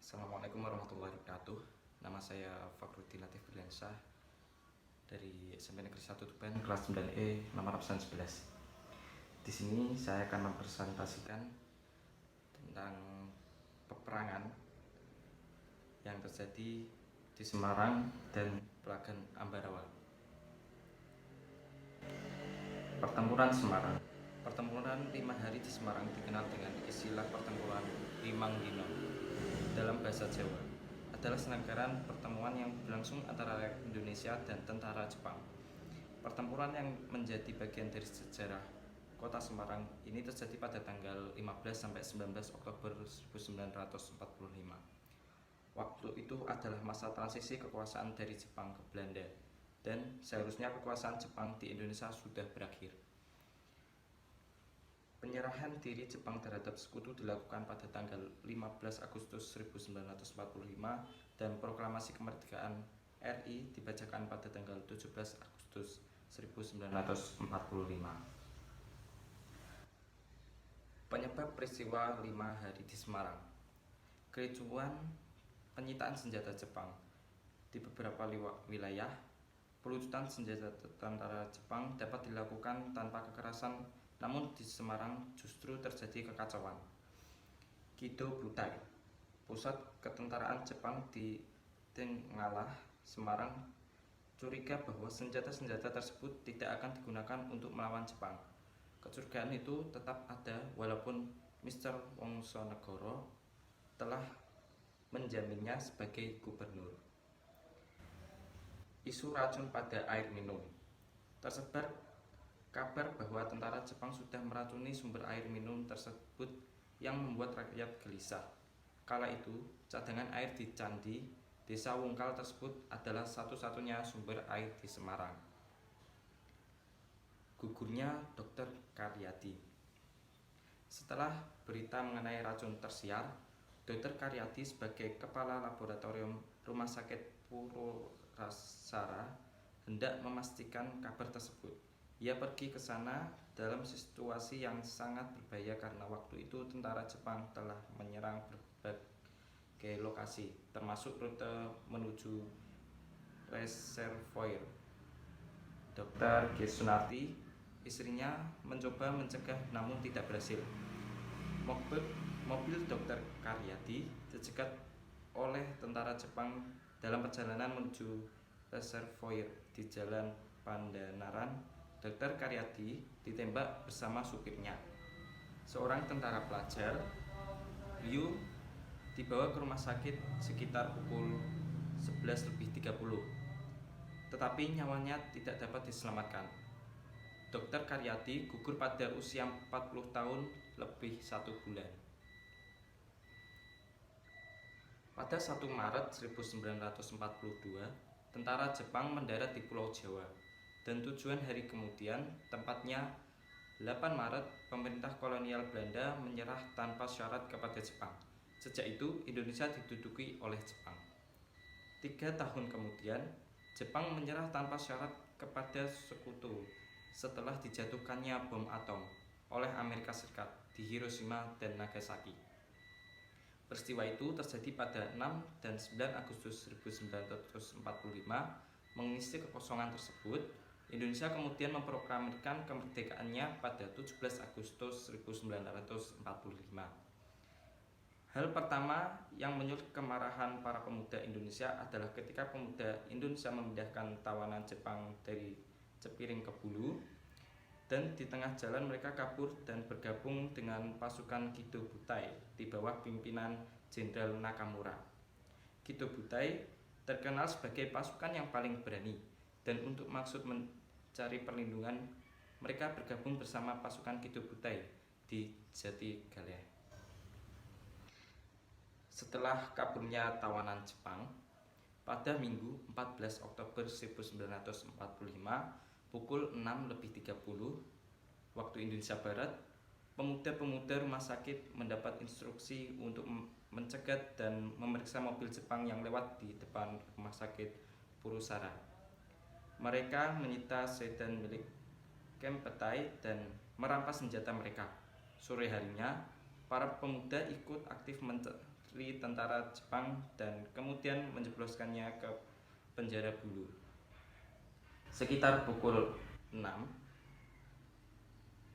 Assalamualaikum warahmatullahi wabarakatuh. Nama saya Fakhruddin Latif Berliansyah dari SMP Negeri 1 Tuban, kelas 9E, nomor absen 11. Di sini saya akan mempresentasikan tentang peperangan yang terjadi di Semarang dan Pelagan Ambarawa. Pertempuran Semarang. Pertempuran 5 hari di Semarang dikenal dengan istilah pertempuran Limang Dino dalam bahasa Jawa. Adalah serangkaian pertemuan yang berlangsung antara rakyat Indonesia dan tentara Jepang. Pertempuran yang menjadi bagian dari sejarah kota Semarang ini terjadi pada tanggal 15 sampai 19 Oktober 1945. Waktu itu adalah masa transisi kekuasaan dari Jepang ke Belanda, dan seharusnya kekuasaan Jepang di Indonesia sudah berakhir. Penyerahan diri Jepang terhadap sekutu dilakukan pada tanggal 15 Agustus 1945 dan proklamasi kemerdekaan RI dibacakan pada tanggal 17 Agustus 1945. Penyebab peristiwa 5 hari di Semarang. Kericuan penyitaan senjata Jepang. Di beberapa wilayah, pelucutan senjata tentara Jepang dapat dilakukan tanpa kekerasan, namun di Semarang justru terjadi kekacauan. Kido Butai, pusat ketentaraan Jepang di Tenggalah, Semarang, curiga bahwa senjata-senjata tersebut tidak akan digunakan untuk melawan Jepang. Kecurigaan itu tetap ada walaupun Mr. Wongsonegoro telah menjaminnya sebagai gubernur. Isu racun pada air minum. Tersebar kabar bahwa tentara Jepang sudah meracuni sumber air minum tersebut yang membuat rakyat gelisah. Kala itu, cadangan air di Candi Desa Wungkal tersebut adalah satu-satunya sumber air di Semarang. Gugurnya Dr. Karyadi. Setelah berita mengenai racun tersiar, Dr. Karyadi sebagai kepala laboratorium Rumah Sakit Purwosari hendak memastikan kabar tersebut. Ia pergi ke sana dalam situasi yang sangat berbahaya karena waktu itu tentara Jepang telah menyerang berbagai lokasi, termasuk rute menuju reservoir. Dr. G. Sunarti, istrinya, mencoba mencegah namun tidak berhasil. Mobil Dr. Karyadi dicegat oleh tentara Jepang dalam perjalanan menuju reservoir di Jalan Pandanaran. Dr. Karyadi ditembak bersama supirnya, seorang tentara pelajar. Ryu dibawa ke rumah sakit sekitar pukul 11.30, tetapi nyawanya tidak dapat diselamatkan. Dr. Karyadi gugur pada usia 40 tahun lebih 1 bulan. Pada 1 Maret 1942, tentara Jepang mendarat di Pulau Jawa, dan tujuan hari kemudian, tepatnya 8 Maret, pemerintah kolonial Belanda menyerah tanpa syarat kepada Jepang. Sejak itu, Indonesia diduduki oleh Jepang. 3 tahun kemudian, Jepang menyerah tanpa syarat kepada sekutu setelah dijatuhkannya bom atom oleh Amerika Serikat di Hiroshima dan Nagasaki. Peristiwa itu terjadi pada 6 dan 9 Agustus 1945. Mengisi kekosongan tersebut, Indonesia kemudian memproklamirkan kemerdekaannya pada 17 Agustus 1945. Hal pertama yang menyulut kemarahan para pemuda Indonesia adalah ketika pemuda Indonesia memindahkan tawanan Jepang dari Cepiring ke Bulu, dan di tengah jalan mereka kabur dan bergabung dengan pasukan Kido Butai di bawah pimpinan Jenderal Nakamura. Kido Butai terkenal sebagai pasukan yang paling berani, dan untuk maksud mencari perlindungan, mereka bergabung bersama pasukan Kido Butai di Jatigaleh. Setelah kaburnya tawanan Jepang, pada Minggu 14 Oktober 1945 pukul 6.30 waktu Indonesia Barat, pemuda-pemuda rumah sakit mendapat instruksi untuk mencegat dan memeriksa mobil Jepang yang lewat di depan rumah sakit Purwosari. Mereka menyita sedan milik Kempetai dan merampas senjata mereka. Sore harinya, para pemuda ikut aktif mencari istri tentara Jepang dan kemudian menjebloskannya ke penjara Bulu. Sekitar pukul 6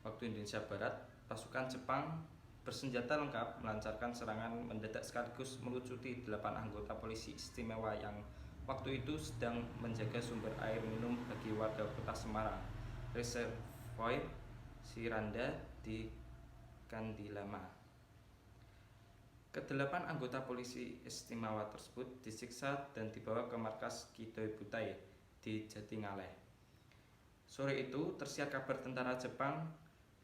waktu Indonesia Barat, pasukan Jepang bersenjata lengkap melancarkan serangan mendadak sekaligus melucuti 8 anggota polisi istimewa yang waktu itu sedang menjaga sumber air minum bagi warga kota Semarang, Reservoir Siranda di Kandilama. Kedelapan anggota polisi istimewa tersebut disiksa dan dibawa ke markas Kidoy Butai di Jatingaleh. Sore itu tersiar kabar tentara Jepang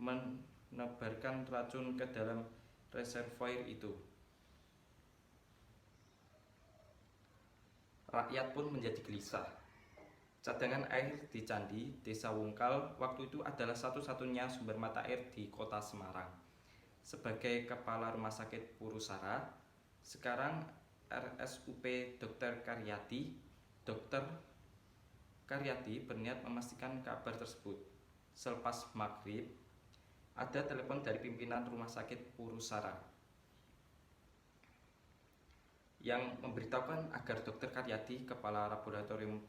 menebarkan racun ke dalam reservoir itu. Rakyat pun menjadi gelisah. Cadangan air di Candi, Desa Wungkal, waktu itu adalah satu-satunya sumber mata air di kota Semarang. Sebagai kepala rumah sakit Purusara, sekarang RSUP Dr. Karyati, Dr. Karyati berniat memastikan kabar tersebut. Selepas maghrib, ada telepon dari pimpinan rumah sakit Purusara yang memberitahukan agar Dr. Karyati, kepala laboratorium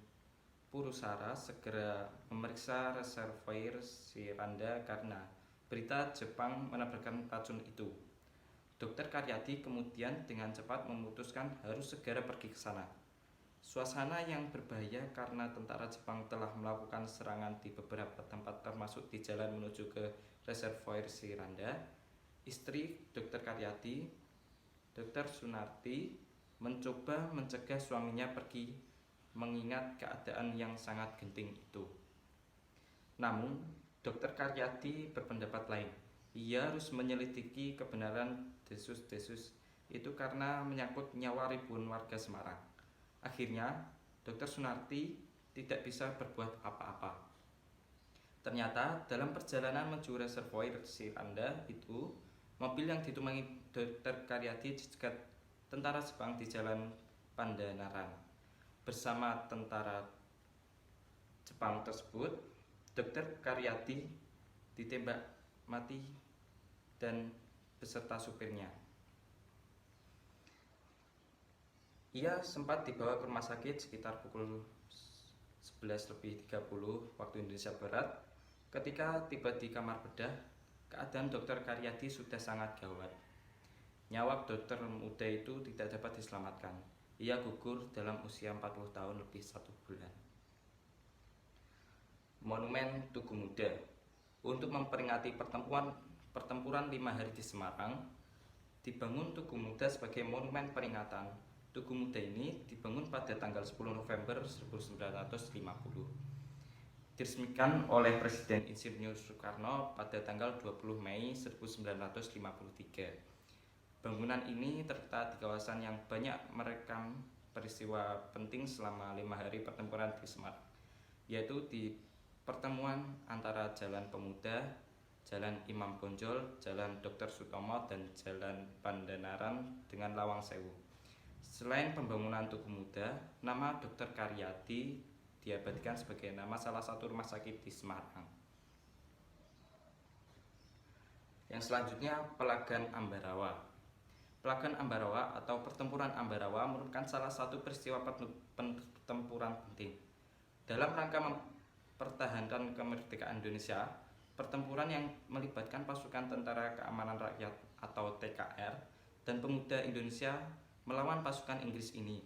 Purusara, segera memeriksa reservoir Siranda karena berita Jepang menebarkan racun itu. Dr. Karyati kemudian dengan cepat memutuskan harus segera pergi ke sana. Suasana yang berbahaya karena tentara Jepang telah melakukan serangan di beberapa tempat termasuk di jalan menuju ke reservoir Siranda. Istri Dr. Karyati, Dr. Sunarti, mencoba mencegah suaminya pergi mengingat keadaan yang sangat genting itu. Namun Dr. Karyati berpendapat lain. Ia harus menyelidiki kebenaran desus-desus itu karena menyangkut nyawa ribuan warga Semarang. Akhirnya, Dr. Sunarti tidak bisa berbuat apa-apa. Ternyata dalam perjalanan menuju reservoir Siranda itu, mobil yang ditumpangi Dr. Karyati dicegat tentara Jepang di Jalan Pandanaran. Bersama tentara Jepang tersebut, Dr. Karyati ditembak mati dan beserta supirnya. Ia sempat dibawa ke rumah sakit sekitar pukul 11.30 waktu Indonesia Barat. Ketika tiba di kamar bedah, keadaan Dr. Karyati sudah sangat gawat. Nyawa dokter muda itu tidak dapat diselamatkan. Ia gugur dalam usia 40 tahun lebih 1 bulan. Monumen Tugu Muda. Untuk memperingati pertempuran 5 hari di Semarang, dibangun Tugu Muda sebagai monumen peringatan. Tugu Muda ini dibangun pada tanggal 10 November 1950. Diresmikan oleh Presiden Insinyur Soekarno pada tanggal 20 Mei 1953. Bangunan ini terletak di kawasan yang banyak merekam peristiwa penting selama 5 hari pertempuran di Semarang, yaitu di pertemuan antara Jalan Pemuda, Jalan Imam Bonjol, Jalan Dr. Sutomo, dan Jalan Pandanaran dengan Lawang Sewu. Selain pembangunan Tugu Muda, nama Dr. Karyati diabadikan sebagai nama salah satu rumah sakit di Semarang. Yang selanjutnya, Pelagan Ambarawa. Pelagan Ambarawa atau Pertempuran Ambarawa merupakan salah satu peristiwa pertempuran penting dalam rangka mempertahankan kemerdekaan Indonesia. Pertempuran yang melibatkan pasukan Tentara Keamanan Rakyat atau TKR dan pemuda Indonesia melawan pasukan Inggris ini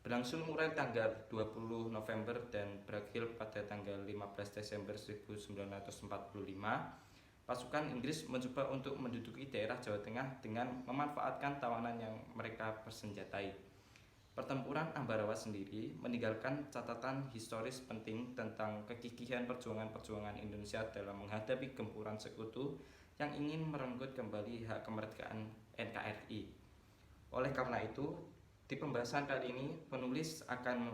berlangsung mulai tanggal 20 November dan berakhir pada tanggal 15 Desember 1945. Pasukan Inggris mencoba untuk menduduki daerah Jawa Tengah dengan memanfaatkan tawanan yang mereka persenjatai. Pertempuran Ambarawa sendiri meninggalkan catatan historis penting tentang kegigihan perjuangan Indonesia dalam menghadapi gempuran sekutu yang ingin merenggut kembali hak kemerdekaan NKRI. Oleh karena itu, di pembahasan kali ini penulis akan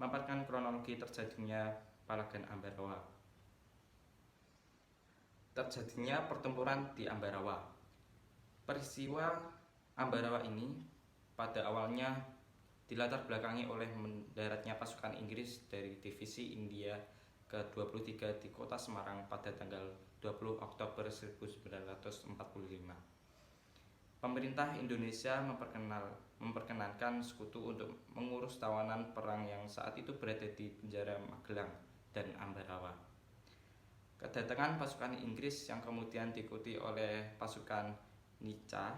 memaparkan kronologi terjadinya Pelagan Ambarawa. Terjadinya pertempuran di Ambarawa. Peristiwa Ambarawa ini pada awalnya dilatar belakangi oleh mendaratnya pasukan Inggris dari Divisi India ke-23 di kota Semarang pada tanggal 20 Oktober 1945. pemerintah Indonesia memperkenankan sekutu untuk mengurus tawanan perang yang saat itu berada di penjara Magelang dan Ambarawa. Kedatangan pasukan Inggris yang kemudian diikuti oleh pasukan NICA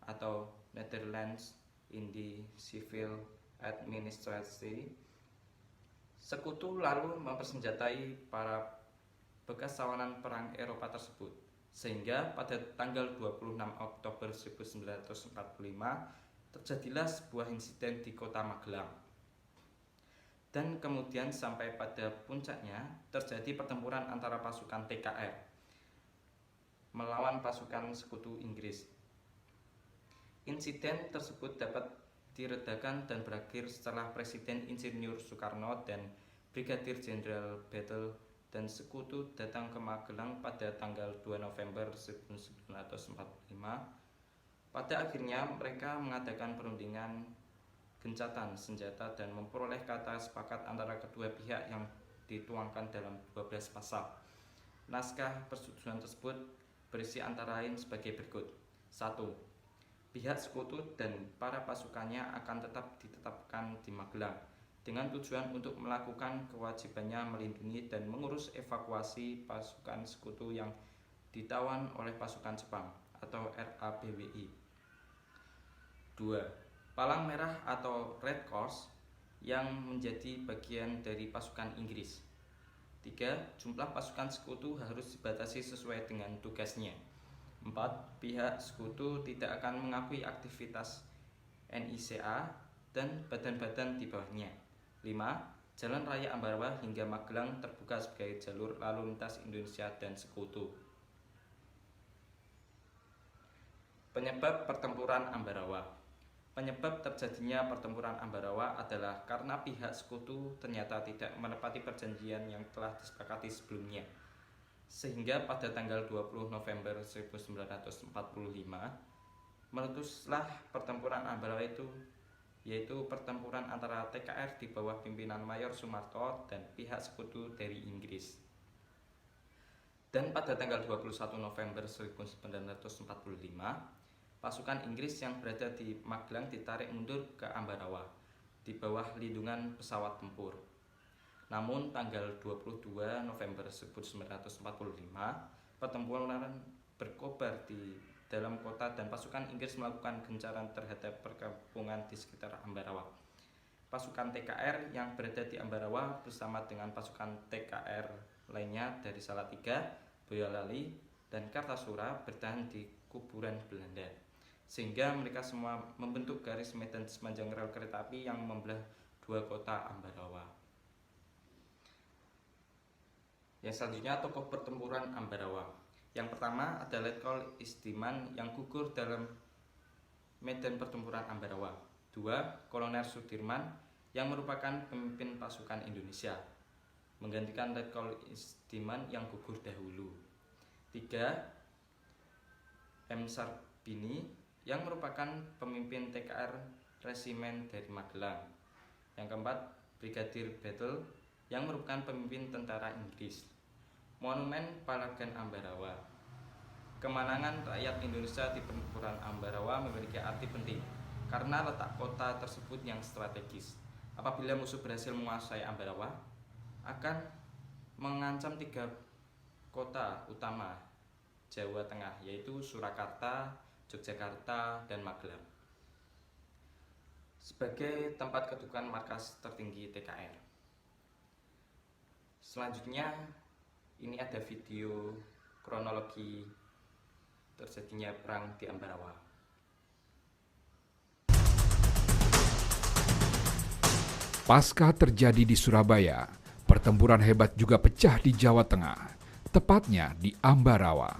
atau Netherlands in the Civil Administration, sekutu lalu mempersenjatai para bekas tawanan perang Eropa tersebut, sehingga pada tanggal 26 Oktober 1945 terjadilah sebuah insiden di kota Magelang. Dan kemudian sampai pada puncaknya terjadi pertempuran antara pasukan TKR melawan pasukan sekutu Inggris. Insiden tersebut dapat diredakan dan berakhir setelah Presiden Insinyur Soekarno dan Brigadir Jenderal Battle dan sekutu datang ke Magelang pada tanggal 2 November 1945. Pada akhirnya mereka mengadakan perundingan gencatan senjata dan memperoleh kata sepakat antara kedua pihak yang dituangkan dalam 12 pasal. Naskah persetujuan tersebut berisi antara lain sebagai berikut. 1. Pihak sekutu dan para pasukannya akan tetap ditetapkan di Magelang dengan tujuan untuk melakukan kewajibannya melindungi dan mengurus evakuasi pasukan sekutu yang ditawan oleh pasukan Jepang atau RABWI. 2. Palang Merah atau Red Cross yang menjadi bagian dari pasukan Inggris. 3. Jumlah pasukan sekutu harus dibatasi sesuai dengan tugasnya. 4. Pihak sekutu tidak akan mengakui aktivitas NICA dan badan-badan di bawahnya. 5. Jalan Raya Ambarawa hingga Magelang terbuka sebagai jalur lalu lintas Indonesia dan sekutu. Penyebab pertempuran Ambarawa. Penyebab terjadinya pertempuran Ambarawa adalah karena pihak sekutu ternyata tidak menepati perjanjian yang telah disepakati sebelumnya. Sehingga pada tanggal 20 November 1945 meletuslah pertempuran Ambarawa itu, yaitu pertempuran antara TKR di bawah pimpinan Mayor Soemarto dan pihak sekutu dari Inggris. Dan pada tanggal 21 November 1945, pasukan Inggris yang berada di Magelang ditarik mundur ke Ambarawa di bawah lindungan pesawat tempur. Namun tanggal 22 November 1945, pertempuran berkobar di dalam kota dan pasukan Inggris melakukan gencaran terhadap perkampungan di sekitar Ambarawa. Pasukan TKR yang berada di Ambarawa bersama dengan pasukan TKR lainnya dari Salatiga, Boyolali, dan Kartasura bertahan di kuburan Belanda, sehingga mereka semua membentuk garis medan sepanjang rel kereta api yang membelah dua kota Ambarawa. Yang selanjutnya, tokoh pertempuran Ambarawa. Yang pertama ada Letkol Isdiman yang gugur dalam medan pertempuran Ambarawa. 2. Kolonel Sudirman yang merupakan pemimpin pasukan Indonesia, menggantikan Letkol Isdiman yang gugur dahulu. 3. M. Sarbini yang merupakan pemimpin TKR Resimen dari Magelang. Yang keempat, Brigadir Battle yang merupakan pemimpin tentara Inggris. Monumen Palagan Ambarawa. Kemenangan rakyat Indonesia di pertempuran Ambarawa memiliki arti penting karena letak kota tersebut yang strategis. Apabila musuh berhasil menguasai Ambarawa, akan mengancam 3 kota utama Jawa Tengah, yaitu Surakarta, Yogyakarta, dan Magelang, sebagai tempat kedudukan markas tertinggi TKR. Selanjutnya, ini ada video kronologi terjadinya perang di Ambarawa. Pasca terjadi di Surabaya, pertempuran hebat juga pecah di Jawa Tengah, tepatnya di Ambarawa.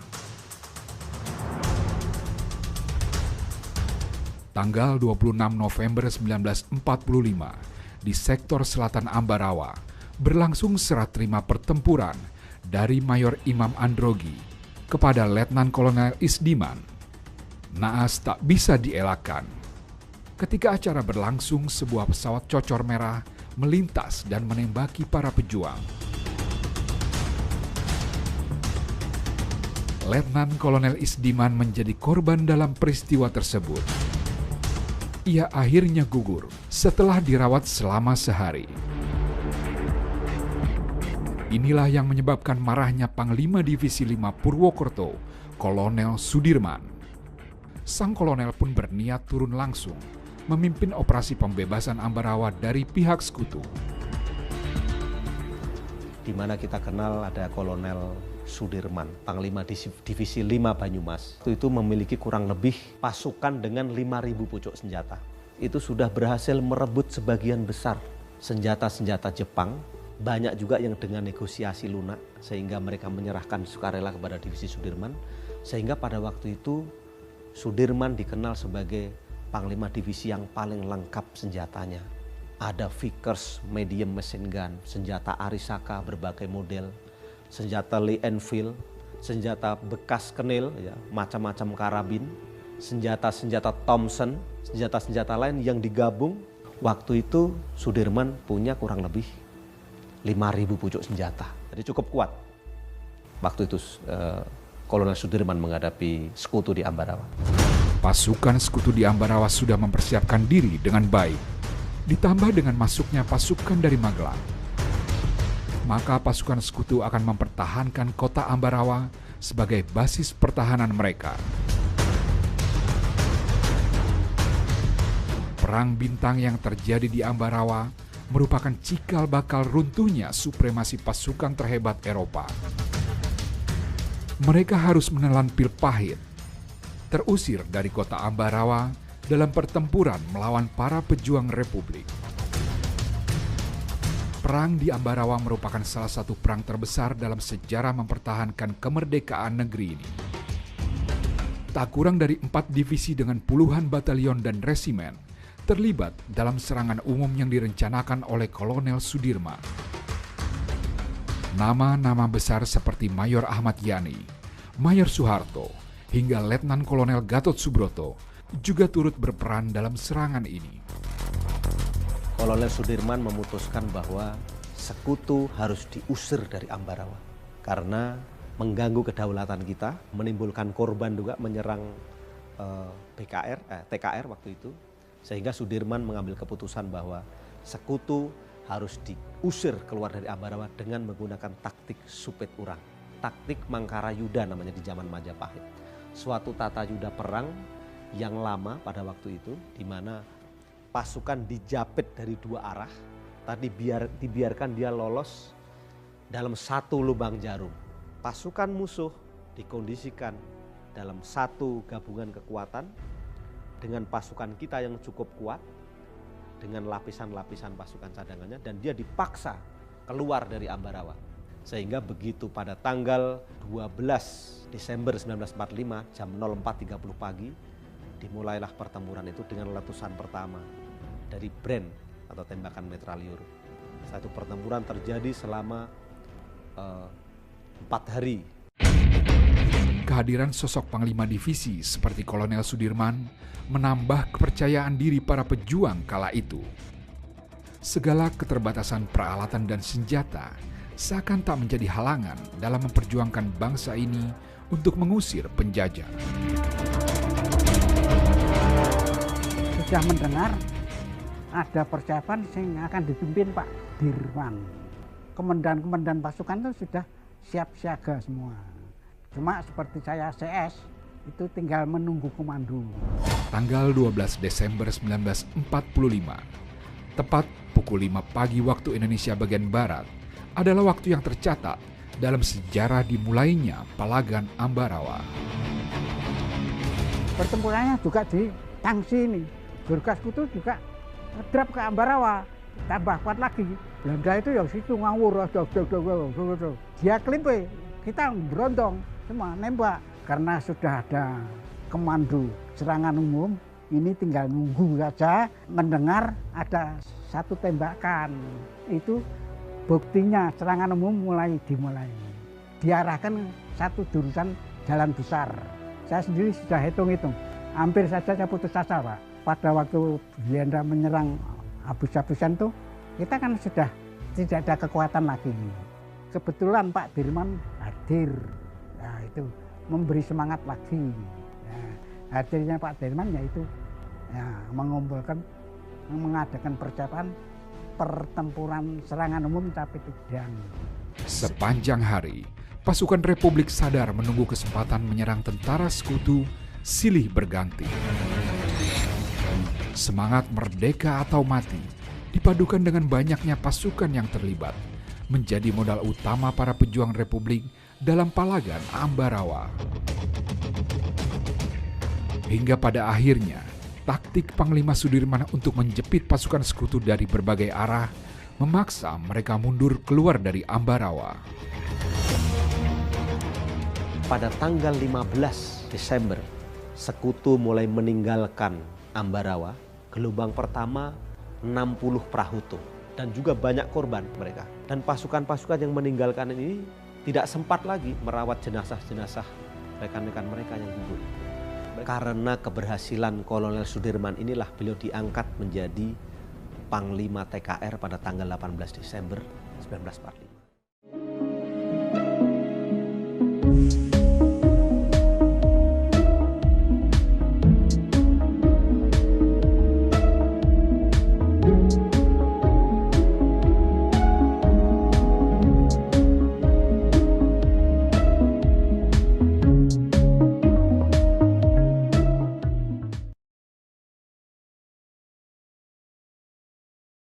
Tanggal 26 November 1945, di sektor selatan Ambarawa, berlangsung serah terima pertempuran dari Mayor Imam Androgi kepada Letnan Kolonel Isdiman. Naas tak bisa dielakkan. Ketika acara berlangsung, sebuah pesawat cocor merah melintas dan menembaki para pejuang. Letnan Kolonel Isdiman menjadi korban dalam peristiwa tersebut. Ia akhirnya gugur setelah dirawat selama sehari. Inilah yang menyebabkan marahnya Panglima Divisi 5 Purwokerto, Kolonel Sudirman. Sang kolonel pun berniat turun langsung memimpin operasi pembebasan Ambarawa dari pihak sekutu. Di mana kita kenal ada Kolonel Sudirman, Panglima Divisi 5 Banyumas. Itu memiliki kurang lebih pasukan dengan 5.000 pucuk senjata. Itu sudah berhasil merebut sebagian besar senjata-senjata Jepang. Banyak juga yang dengan negosiasi lunak, sehingga mereka menyerahkan sukarela kepada Divisi Sudirman. Sehingga pada waktu itu Sudirman dikenal sebagai Panglima Divisi yang paling lengkap senjatanya. Ada Vickers medium machine gun, senjata Arisaka berbagai model, senjata Lee Enfield, senjata bekas kenil, ya, macam-macam karabin, senjata-senjata Thompson, senjata-senjata lain yang digabung. Waktu itu Sudirman punya kurang lebih 5.000 pucuk senjata. Jadi cukup kuat waktu itu Kolonel Sudirman menghadapi sekutu di Ambarawa. Pasukan sekutu di Ambarawa sudah mempersiapkan diri dengan baik. Ditambah dengan masuknya pasukan dari Magelang. Maka pasukan sekutu akan mempertahankan kota Ambarawa sebagai basis pertahanan mereka. Perang bintang yang terjadi di Ambarawa merupakan cikal bakal runtuhnya supremasi pasukan terhebat Eropa. Mereka harus menelan pil pahit, terusir dari kota Ambarawa dalam pertempuran melawan para pejuang Republik. Perang di Ambarawa merupakan salah satu perang terbesar dalam sejarah mempertahankan kemerdekaan negeri ini. Tak kurang dari 4 divisi dengan puluhan batalion dan resimen terlibat dalam serangan umum yang direncanakan oleh Kolonel Sudirman. Nama-nama besar seperti Mayor Ahmad Yani, Mayor Soeharto, hingga Letnan Kolonel Gatot Subroto juga turut berperan dalam serangan ini. Kolonel Sudirman memutuskan bahwa sekutu harus diusir dari Ambarawa karena mengganggu kedaulatan kita, menimbulkan korban juga, menyerang TKR waktu itu. Sehingga Sudirman mengambil keputusan bahwa sekutu harus diusir keluar dari Ambarawa dengan menggunakan taktik supet urang. Taktik Mangkarayuda namanya di zaman Majapahit. Suatu tata yuda perang yang lama pada waktu itu, di mana pasukan dijapit dari 2 arah, tadi dibiarkan dia lolos dalam satu lubang jarum. Pasukan musuh dikondisikan dalam satu gabungan kekuatan, dengan pasukan kita yang cukup kuat, dengan lapisan-lapisan pasukan cadangannya, dan dia dipaksa keluar dari Ambarawa. Sehingga begitu pada tanggal 12 Desember 1945 jam 04.30 pagi, dimulailah pertempuran itu dengan letusan pertama dari Bren atau tembakan mitralyur. Setelah itu pertempuran terjadi selama 4 hari. Kehadiran sosok Panglima Divisi seperti Kolonel Sudirman menambah kepercayaan diri para pejuang kala itu. Segala keterbatasan peralatan dan senjata seakan tak menjadi halangan dalam memperjuangkan bangsa ini untuk mengusir penjajah. Sudah mendengar ada persiapan yang akan dipimpin Pak Dirman. Komandan-komandan pasukan itu sudah siap siaga semua. Cuma seperti saya CS itu tinggal menunggu komando. Tanggal 12 Desember 1945, tepat pukul 5 pagi waktu Indonesia bagian Barat, adalah waktu yang tercatat dalam sejarah dimulainya Palagan Ambarawa. Pertempurannya juga di Tangsi ini. Gurkha Sekutu juga ngedrap ke Ambarawa, tambah kuat lagi. Belanda itu yang situ ngawur, dia kelimpe, kita berondong, semua nembak. Karena sudah ada komando serangan umum, ini tinggal nunggu saja, mendengar ada satu tembakan. Itu buktinya serangan umum dimulai. Diarahkan satu jurusan jalan besar. Saya sendiri sudah hitung-hitung, hampir saja saya putus asa Pak. Pada waktu Belanda menyerang habis-habisan tuh, kita kan sudah tidak ada kekuatan lagi. Kebetulan Pak Dirman hadir. Nah itu memberi semangat lagi. Ya, hadirnya Pak Dirman yaitu ya, mengadakan persiapan pertempuran serangan umum Capit Idang. Sepanjang hari, pasukan Republik sadar menunggu kesempatan menyerang tentara sekutu silih berganti. Semangat merdeka atau mati dipadukan dengan banyaknya pasukan yang terlibat menjadi modal utama para pejuang Republik dalam palagan Ambarawa. Hingga pada akhirnya, taktik Panglima Sudirman untuk menjepit pasukan sekutu dari berbagai arah memaksa mereka mundur keluar dari Ambarawa. Pada tanggal 15 Desember, sekutu mulai meninggalkan Ambarawa. Gelombang pertama 60 perahu tuh, dan juga banyak korban mereka. Dan pasukan-pasukan yang meninggalkan ini tidak sempat lagi merawat jenazah-jenazah rekan-rekan mereka yang gugur. Karena keberhasilan Kolonel Sudirman inilah beliau diangkat menjadi Panglima TKR pada tanggal 18 Desember 1945.